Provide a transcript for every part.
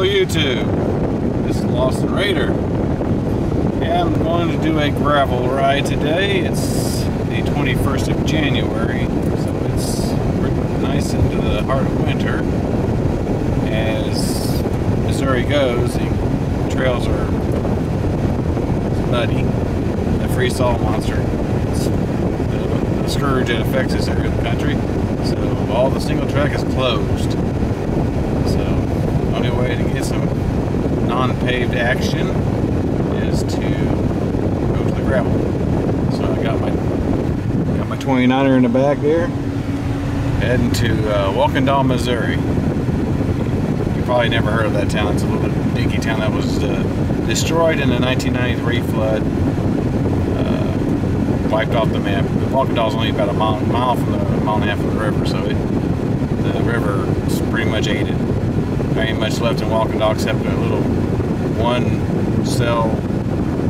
YouTube, this is Lost and Raider. Yeah, I'm going to do a gravel ride today. It's the 21st of January, so it's nice into the heart of winter. As Missouri goes, the trails are nutty. The freeze thaw monster, it's the scourge that affects this area of the country. So all the single track is closed. So the only way to get some non-paved action is to go to the gravel. So I got my 29er in the back there, heading to Wakenda, Missouri. You probably never heard of that town. It's a little dinky town that was destroyed in the 1993 flood. Wiped off the map. Wakenda is only about a mile from the mile and a half from the river, so the river is pretty much aided. There ain't much left in Wakenda except a little one-cell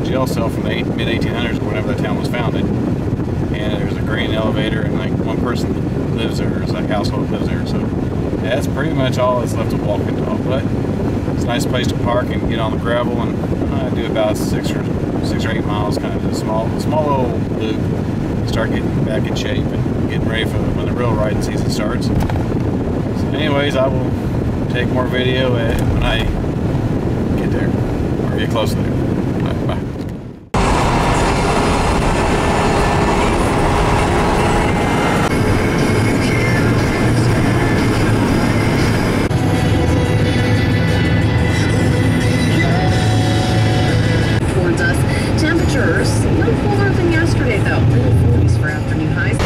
jail cell from the mid-1800s or whenever that town was founded. And there's a grain elevator, and like one person lives there. It's like a household lives there. So that's pretty much all that's left of Wakenda. But it's a nice place to park and get on the gravel, and I do about 6 or 8 miles, kind of a small little loop. Start getting back in shape and getting ready for when the real riding season starts. So anyways, I will take more video when I get there, or get close there. Bye. Bye. Temperatures a little cooler than yesterday, though. In the 40s for afternoon highs.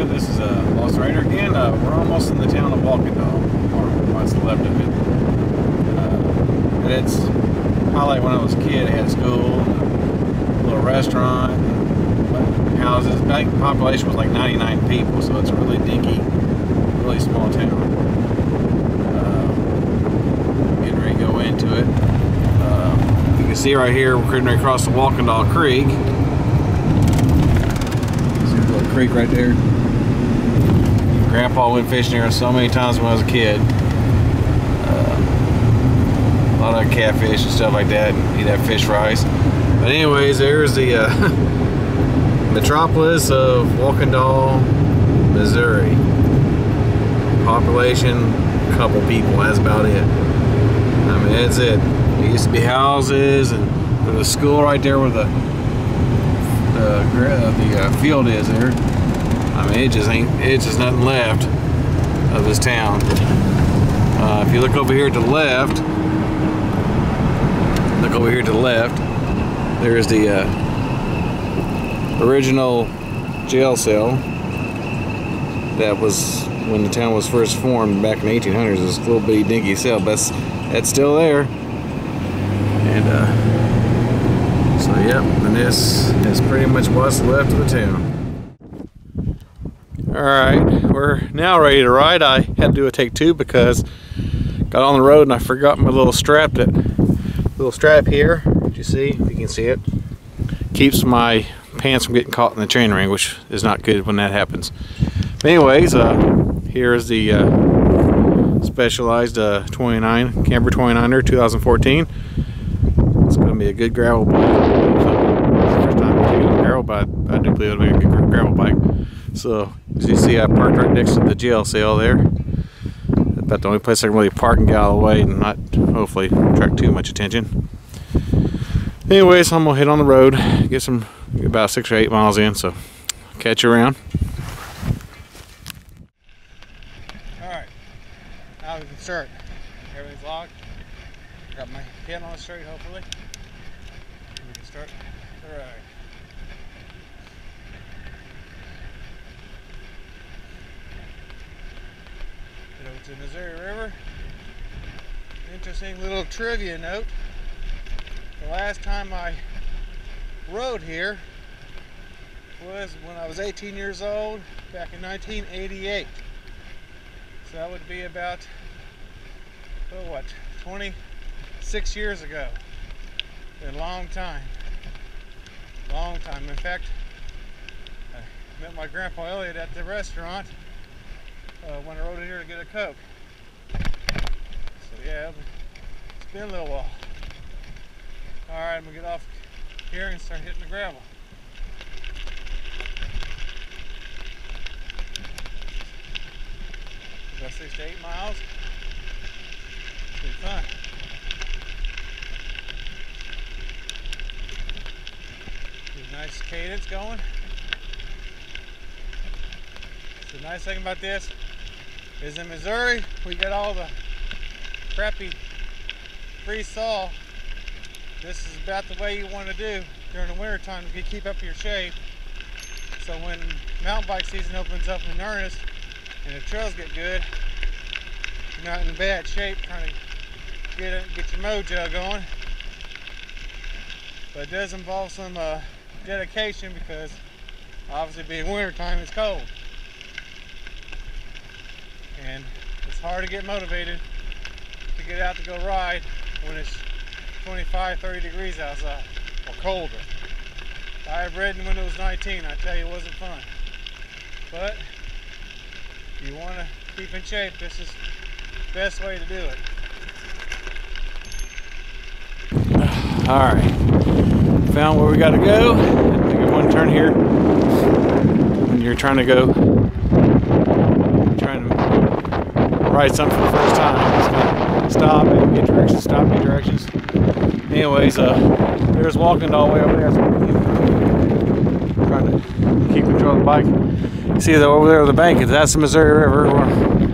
This is Lost Rider again. We're almost in the town of Wakenda, or what's left of it. But it's probably like when I was a kid. It had a school, a little restaurant, houses. Back population was like 99 people, so it's a really dinky, really small town. Getting ready to go into it. You can see right here, we're getting ready to cross the Wakenda Creek. See the little creek right there. Grandpa went fishing there so many times when I was a kid. A lot of catfish and stuff like that, and he'd have fish fries. But anyways, there's the metropolis of Wakenda, Missouri. Population, a couple people, that's about it. I mean, that's it. There used to be houses, and there's a school right there where the field is there. I mean, it's just nothing left of this town. If you look over here to the left, there's the original jail cell that was when the town was first formed back in the 1800s. It was a little bitty dinky cell, but that's still there. And so yep, and this is pretty much what's left of the town. Alright, we're now ready to ride. I had to do a take 2 because got on the road and I forgot my little strap. That little strap here, you see, if you can see it, keeps my pants from getting caught in the chain ring, which is not good when that happens. But anyways, here is the Specialized Camber 29er 2014. It's going to be a good gravel bike. So, it's the first time I'm using gravel, but I do believe it'll be a good gravel bike. So, as you see, I parked right next to the jail cell there. About the only place I can really park and get out of the way and not, hopefully, attract too much attention. Anyways, I'm going to head on the road, get about 6 or 8 miles in, so catch you around. start. Everything's locked. Got my pin on straight, hopefully. We can start the ride. Head over to the Missouri River. Interesting little trivia note. The last time I rode here was when I was 18 years old, back in 1988. So that would be about, oh, what, 26 years ago. A long time. Long time. In fact, I met my grandpa Elliot at the restaurant when I rode in here to get a Coke. So yeah, it's been a little while. Alright, I'm going to get off here and start hitting the gravel. About 6 to 8 miles. It's been fun. There's a nice cadence going. So the nice thing about this is in Missouri, we get all the crappy freeze-thaw. This is about the way you want to do during the winter time to keep up your shape. So when mountain bike season opens up in earnest and the trails get good, you're not in bad shape trying to get your mojo going. But it does involve some dedication because obviously being winter time, it's cold. And it's hard to get motivated to get out to go ride when it's 25, 30 degrees outside, or colder. I've ridden when it was 19, I tell you it wasn't fun. But if you want to keep in shape, this is the best way to do it. Alright, found where we got to go. Make one turn here. When you're trying to ride something for the first time, it's going to stop and get directions, stop and get directions. Anyways, there's Wakenda all the way over there. Trying to keep control of the bike. You see that over there on the bank, that's the Missouri River. We'll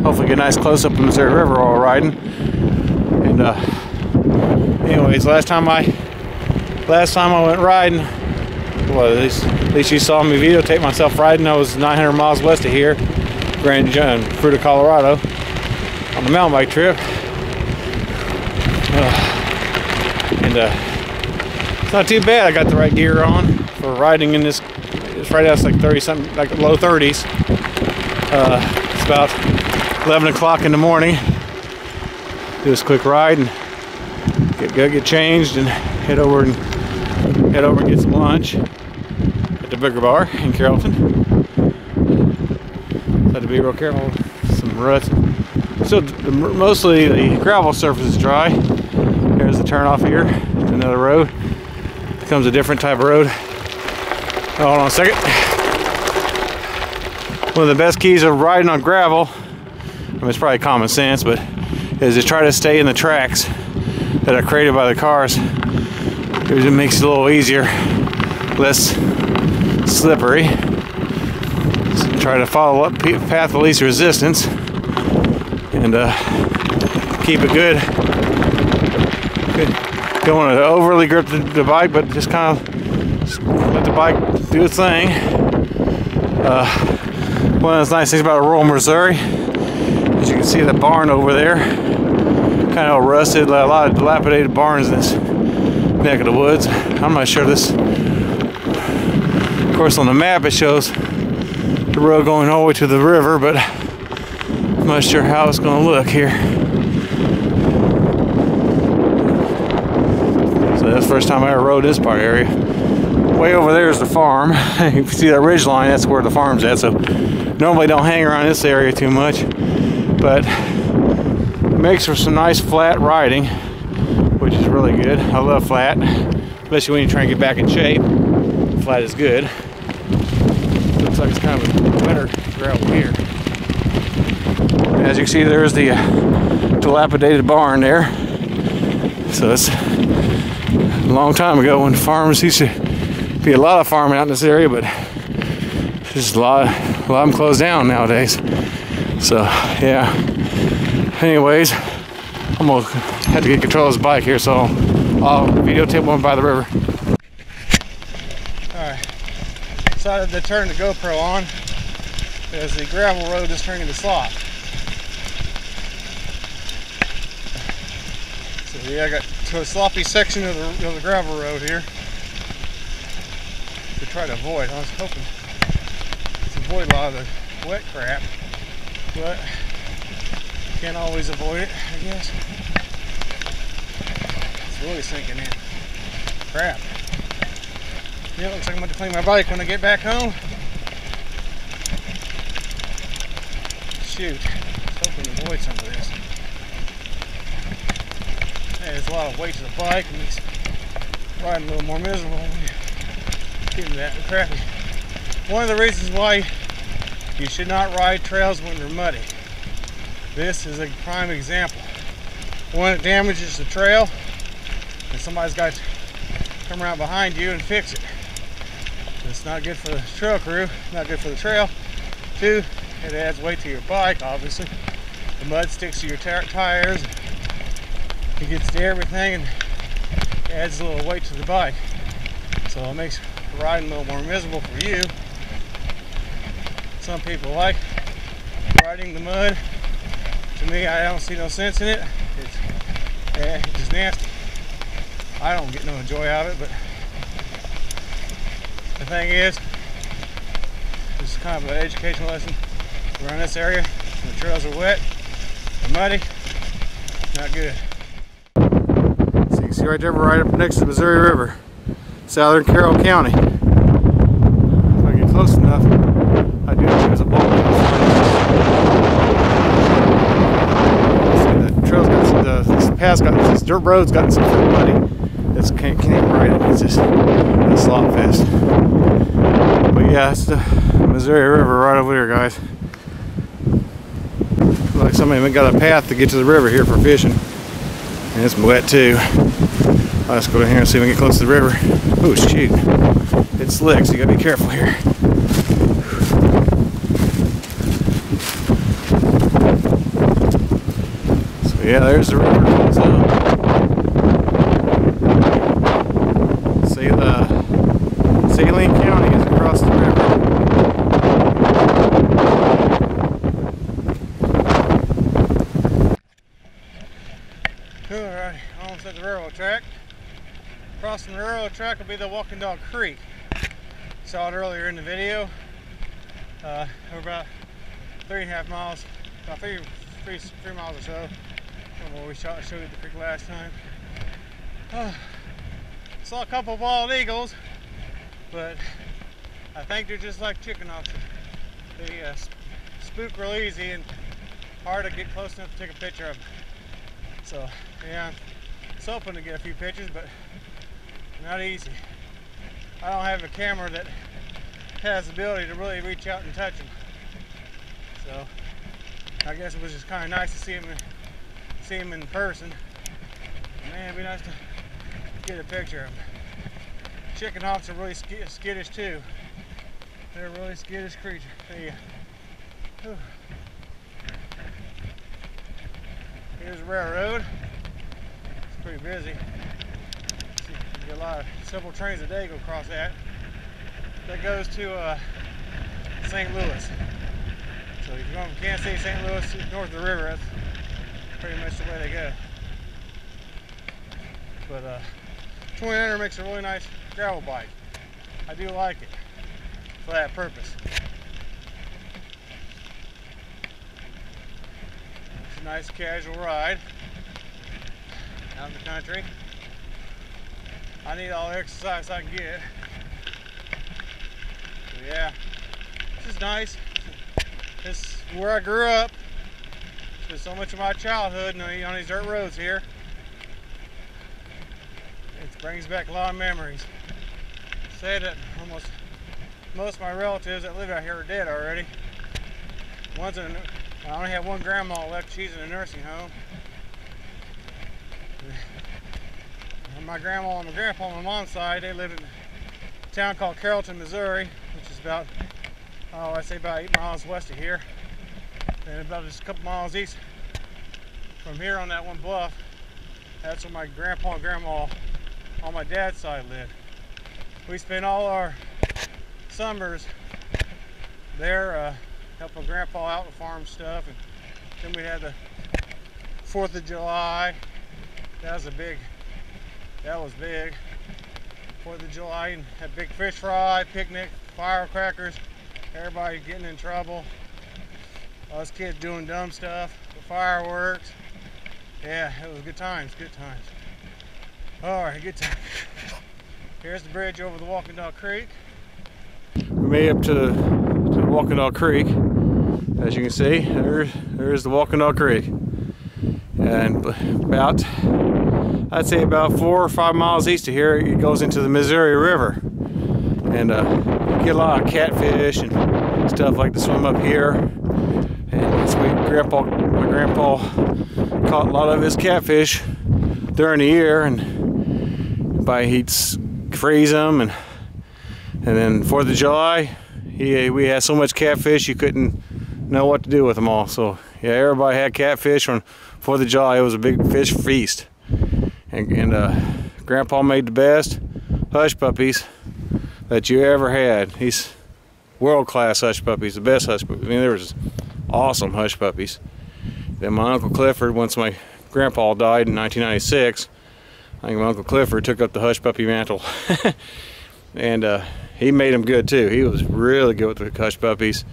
hopefully get a nice close up of the Missouri River while we're riding. And anyways, last time I went riding, well, at least you saw me videotape myself riding. I was 900 miles west of here, Grand Junction, Fruita, Colorado, on a mountain bike trip. And it's not too bad. I got the right gear on for riding in this. It's right now it's like 30 something, like low 30s. It's about 11 o'clock in the morning. Do this quick ride and get changed and head over and get some lunch at the Bigger Bar in Carrollton. Had to be real careful with some ruts. So mostly the gravel surface is dry. There's the turn off here to another road. Becomes a different type of road. Oh, hold on a second. One of the best keys of riding on gravel, I mean, it's probably common sense, but is to try to stay in the tracks that are created by the cars. It makes it a little easier, less slippery. So try to follow up path of least resistance and keep it good. Don't want to overly grip the bike, but just kind of let the bike do its thing. One of the nice things about rural Missouri is you can see the barn over there, kind of rusted, a lot of dilapidated barns in this neck of the woods. I'm not sure this, of course on the map it shows the road going all the way to the river, but I'm not sure how it's going to look here. So that's the first time I ever rode this part area. Way over there is the farm. You can see that ridge line, that's where the farm's at. So normally don't hang around this area too much, but it makes for some nice flat riding, which is really good. I love flat, especially when you try and get back in shape. Flat is good. Looks like it's kind of a better gravel here. As you can see, there's the dilapidated barn there. So it's a long time ago when farms used to be a lot of farming out in this area, but there's a lot of them closed down nowadays. So yeah, Anyways, I'm gonna have to get control of this bike here, so I'll videotape one by the river. Alright, decided to turn the GoPro on as the gravel road is turning to slop. So yeah, I got to a sloppy section of the gravel road here to try to avoid. I was hoping to avoid a lot of the wet crap, but can't always avoid it, I guess. It's really sinking in. Crap. Yeah, looks like I'm going to clean my bike when I get back home. Shoot. I was hoping to avoid some of this. Hey, there's a lot of weight to the bike, and it's riding a little more miserable when you're getting that crappy. One of the reasons why you should not ride trails when they're muddy. This is a prime example. When it damages the trail, and somebody's got to come around behind you and fix it. It's not good for the trail crew, not good for the trail. Two, it adds weight to your bike, obviously. The mud sticks to your tires, it gets to everything, and adds a little weight to the bike. So it makes riding a little more miserable for you. Some people like riding the mud. To me, I don't see no sense in it. It's just nasty. I don't get no joy out of it, but the thing is, this is kind of an educational lesson. Around this area, the trails are wet, they're muddy, not good. So you can see right there, right up next to the Missouri River, southern Carroll County. If I get close enough, I do think there's a ball. This dirt road's gotten so muddy, it can't ride it. It's just a slop fest. But yeah, it's the Missouri River right over there, guys. Looks like somebody got a path to get to the river here for fishing, and it's wet too. Let's go down here and see if we can get close to the river. Oh shoot, it's slick, so you gotta be careful here. Yeah, there's the river. So, see, the Saline County is across the river. Alright, almost at the railroad track. Crossing the railroad track will be the Wakenda Creek. Saw it earlier in the video. We're about 3.5 miles, about three miles or so. Well, we showed you the creek last time. Saw a couple of bald eagles, but I think they're just like chicken hawks. They spook real easy and hard to get close enough to take a picture of them. So yeah, I was hoping to get a few pictures, but not easy. I don't have a camera that has the ability to really reach out and touch them. So I guess it was just kind of nice to see them in person. Man, it'd be nice to get a picture of them. Chicken hawks are really skittish too. They're a really skittish creature. Here's the railroad. It's pretty busy. You get several trains a day go across that. That goes to St. Louis. So if you're going from Kansas City, St. Louis, north of the river, that's pretty much the way they go. But 29er makes a really nice gravel bike. I do like it for that purpose. It's a nice casual ride out in the country. I need all the exercise I can get. So yeah, this is nice. This is where I grew up. There's so much of my childhood on these dirt roads here. It brings back a lot of memories. Say that most of my relatives that live out here are dead already. I only have one grandma left. She's in a nursing home. My grandma and my grandpa on my mom's side, they live in a town called Carrollton, Missouri, which is about, I'd say about 8 miles west of here. And about just a couple miles east from here on that one bluff, that's where my grandpa and grandma on my dad's side lived. We spent all our summers there helping grandpa out with farm stuff, and then we had the 4th of July. That was big. 4th of July, and had big fish fry, picnic, firecrackers, everybody getting in trouble. Us kids doing dumb stuff, the fireworks. Yeah, it was good times, good times. All right, good time. Here's the bridge over the Wakenda Creek. We made up to the Wakenda Creek. As you can see, there's the Wakenda Creek. And about, I'd say about 4 or 5 miles east of here, it goes into the Missouri River. And you get a lot of catfish and stuff like to swim up here. And so my grandpa caught a lot of his catfish during the year, and he'd freeze them, and then 4th of July, we had so much catfish you couldn't know what to do with them all. So yeah, everybody had catfish on 4th of July. It was a big fish feast, and Grandpa made the best hush puppies that you ever had. He's world-class hush puppies, the best hush puppies. I mean, there was awesome hush puppies. Then my Uncle Clifford, once my grandpa died in 1996, I think my Uncle Clifford took up the hush puppy mantle. And he made them good too. He was really good with the hush puppies.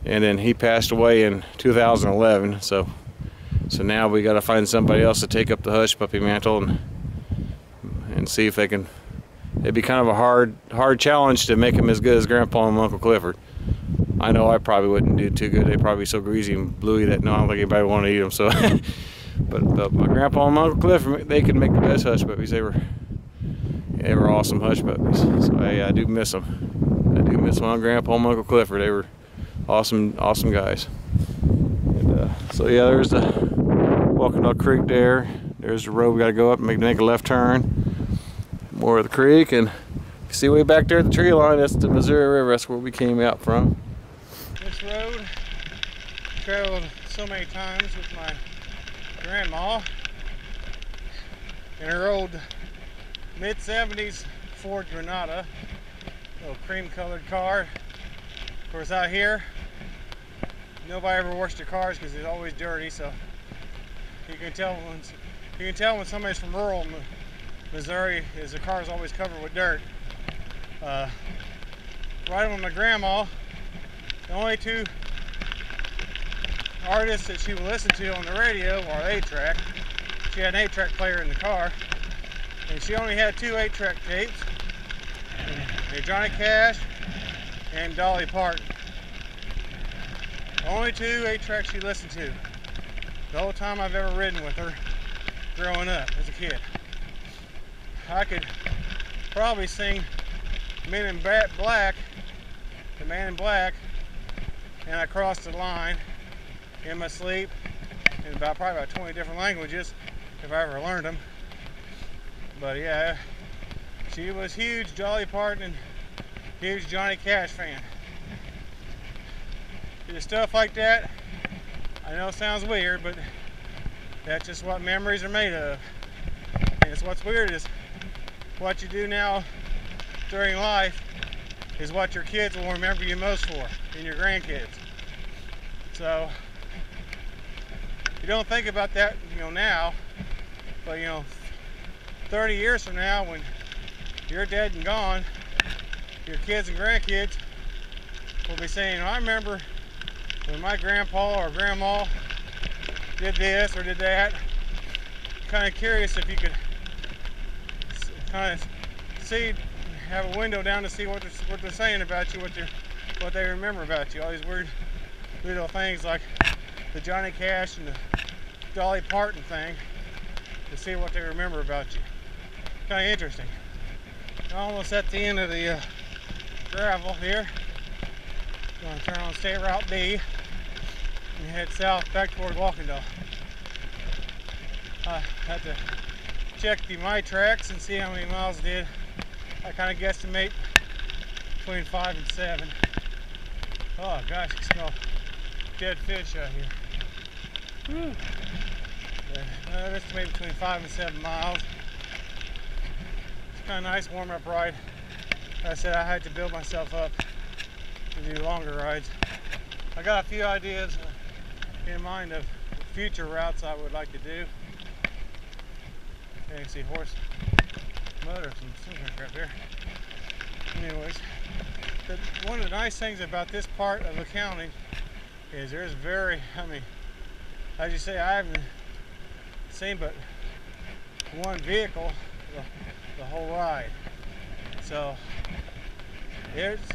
And then he passed away in 2011. So now we got to find somebody else to take up the hush puppy mantle and see if they can. It'd be kind of a hard challenge to make them as good as Grandpa and Uncle Clifford. I know I probably wouldn't do too good. They'd probably be so greasy and bluey that no, I don't think anybody would want to eat them. So, but my Grandpa and Uncle Clifford, they could make the best hush puppies. They were awesome hush puppies. So I do miss them. I do miss my Grandpa and Uncle Clifford. They were awesome guys. And so yeah, there's the Wakenda Creek there. There's the road we got to go up and make a left turn. More of the creek, and you see way back there at the tree line, that's the Missouri River. That's where we came out from. This road traveled so many times with my grandma in her old mid-70s Ford Granada, little cream-colored car. Of course, out here, nobody ever washed their cars because it's always dirty. So you can tell when somebody's from rural Missouri, is the car is always covered with dirt. Riding with my grandma, the only 2 artists that she would listen to on the radio were 8-track. She had an 8-track player in the car, and she only had 2 8-track tapes, Johnny Cash and Dolly Parton. The only 2 8-tracks she listened to the whole time I've ever ridden with her growing up as a kid. I could probably sing Men in Black, the Man in Black, and I crossed the line in my sleep in probably about 20 different languages if I ever learned them. But yeah, she was huge Dolly Parton and huge Johnny Cash fan. The stuff like that, I know it sounds weird, but that's just what memories are made of. And it's what's weird is what you do now during life is what your kids will remember you most for, and your grandkids. So you don't think about that, now, but 30 years from now, when you're dead and gone, your kids and grandkids will be saying, I remember when my grandpa or grandma did this or did that. Kind of curious if you could kind of have a window down to see what they're saying about you, what they remember about you. All these weird little things like the Johnny Cash and the Dolly Parton thing, to see what they remember about you. Kind of interesting. Almost at the end of the gravel here. Going to turn on State Route B and head south back toward Wakenda. I had to check my tracks and see how many miles it did. I kind of guesstimate between 5 and 7. Oh gosh, you smell dead fish out here. Whew. This is maybe between 5 and 7 miles. It's kind of nice warm-up ride. Like I said, I had to build myself up to do longer rides. I got a few ideas in mind of future routes I would like to do. You can see horse motors and some kind of crap here. Anyways, one of the nice things about this part of the county is there's very, I mean, as you say, I haven't seen but one vehicle the whole ride. So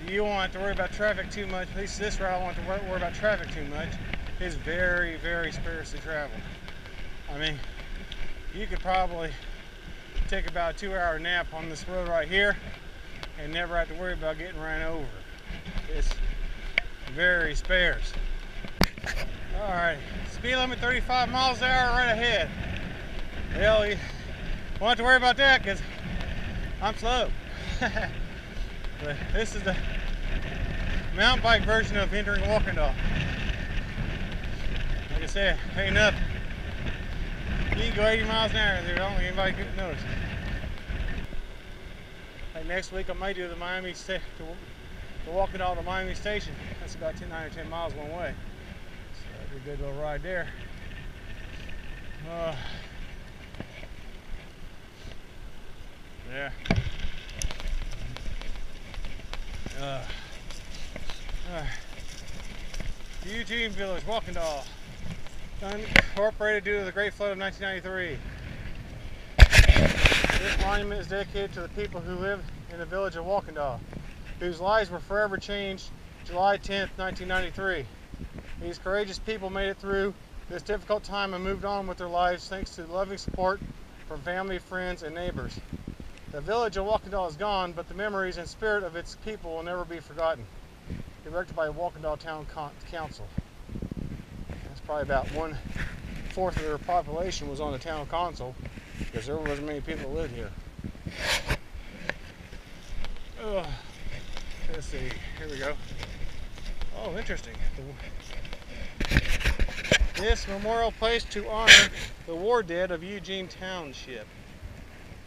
you won't have to worry about traffic too much. At least this route I won't have to worry about traffic too much. It's very, very sparsely traveled. I mean, you could probably take about a 2-hour nap on this road right here and never have to worry about getting ran over. It's very sparse. Alright, speed limit 35 miles an hour right ahead. Well, you won't have to worry about that because I'm slow. But this is the mountain bike version of entering Wakenda. Like I said, ain't nothing. You can go 80 miles an hour there, don't anybody could notice. Like next week I might do the Miami State to Wakenda to Miami Station. That's about 9 or 10 miles one way. So that'd be a good little ride there. Yeah. Eugene Village, Wakenda, incorporated due to the Great Flood of 1993. This monument is dedicated to the people who live in the village of Wakenda, whose lives were forever changed July 10th, 1993. These courageous people made it through this difficult time and moved on with their lives thanks to the loving support from family, friends, and neighbors. The village of Wakenda is gone, but the memories and spirit of its people will never be forgotten. Directed by Wakenda Town Council. That's probably about 1/4 of their population was on the town council because there wasn't many people that lived here. Let's see, here we go. Oh, interesting. This memorial place to honor the war dead of Eugene Township.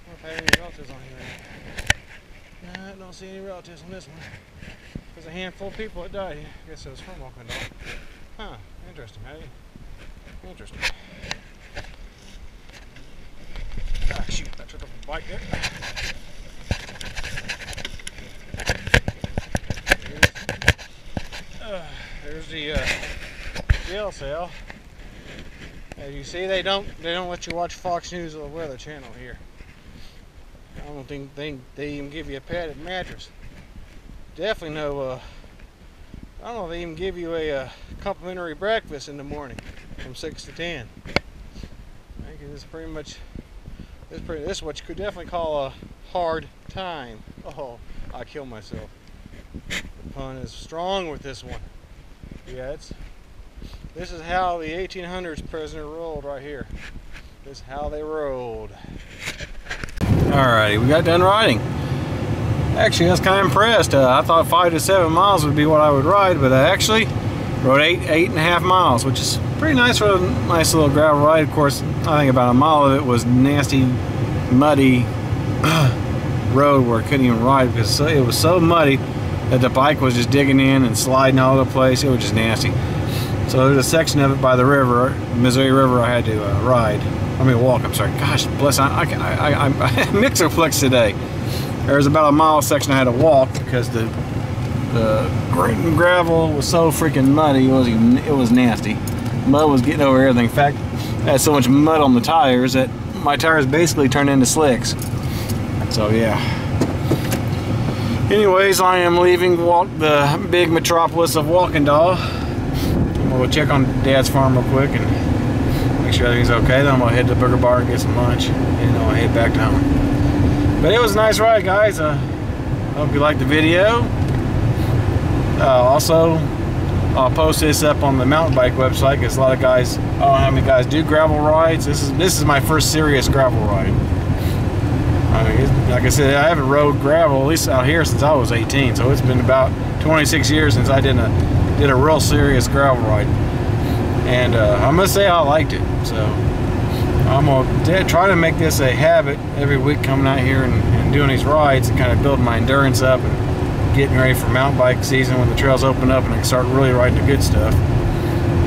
I don't know if I have any relatives on here. No, I don't see any relatives on this one. There's a handful of people that died. I guess it was from Wakenda. Huh, interesting, hey? Interesting. Ah, shoot, I took up a bike there. There's the jail cell. As you see, they don't let you watch Fox News or the Weather Channel here. I don't think they even give you a padded mattress. Definitely no. I don't know if they even give you a complimentary breakfast in the morning from 6 to 10. I think it's pretty much. This is what you could definitely call a hard time. Oh, I killed myself. The pun is strong with this one. Yeah, this is how the 1800s prisoner rolled right here. This is how they rolled. Alrighty, we got done riding. Actually, I was kind of impressed. I thought 5 to 7 miles would be what I would ride, but I actually rode 8.5 miles, which is pretty nice for a nice little gravel ride. Of course, I think about a mile of it was nasty, muddy road where I couldn't even ride because it was so muddy that the bike was just digging in and sliding all over the place. It was just nasty. So there's a section of it by the river, Missouri River, I had to walk. I'm sorry. Gosh, bless. I'm mixer-flexed today. There was about a mile section I had to walk because the gravel was so freaking muddy. It was nasty. Mud was getting over everything. In fact, I had so much mud on the tires that my tires basically turned into slicks. So yeah. Anyways, I am leaving the big metropolis of Wakenda. I'm gonna go check on Dad's farm real quick and make sure everything's okay. Then I'm gonna head to the burger bar and get some lunch, and I'll head back to home. But it was a nice ride, guys. I hope you liked the video. Also, I'll post this up on the mountain bike website because a lot of guys, I don't know how many guys do gravel rides. This is my first serious gravel ride. I mean, like I said, I haven't rode gravel, at least out here, since I was 18. So it's been about 26 years since I did a real serious gravel ride. And I must say I liked it. So I'm gonna try to make this a habit every week, coming out here and doing these rides and kind of building my endurance up and getting ready for mountain bike season when the trails open up and I can start really riding the good stuff.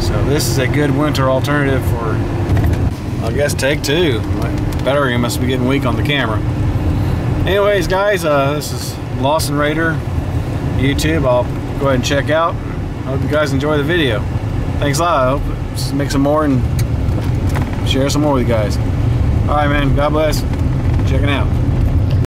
So this is a good winter alternative for, I guess, take two. My battery must be getting weak on the camera. Anyways, guys, this is Lawson Raider YouTube. I'll go ahead and check out. I hope you guys enjoy the video. Thanks a lot. I hope to make some more and share some more with you guys. All right, man. God bless. Checking out.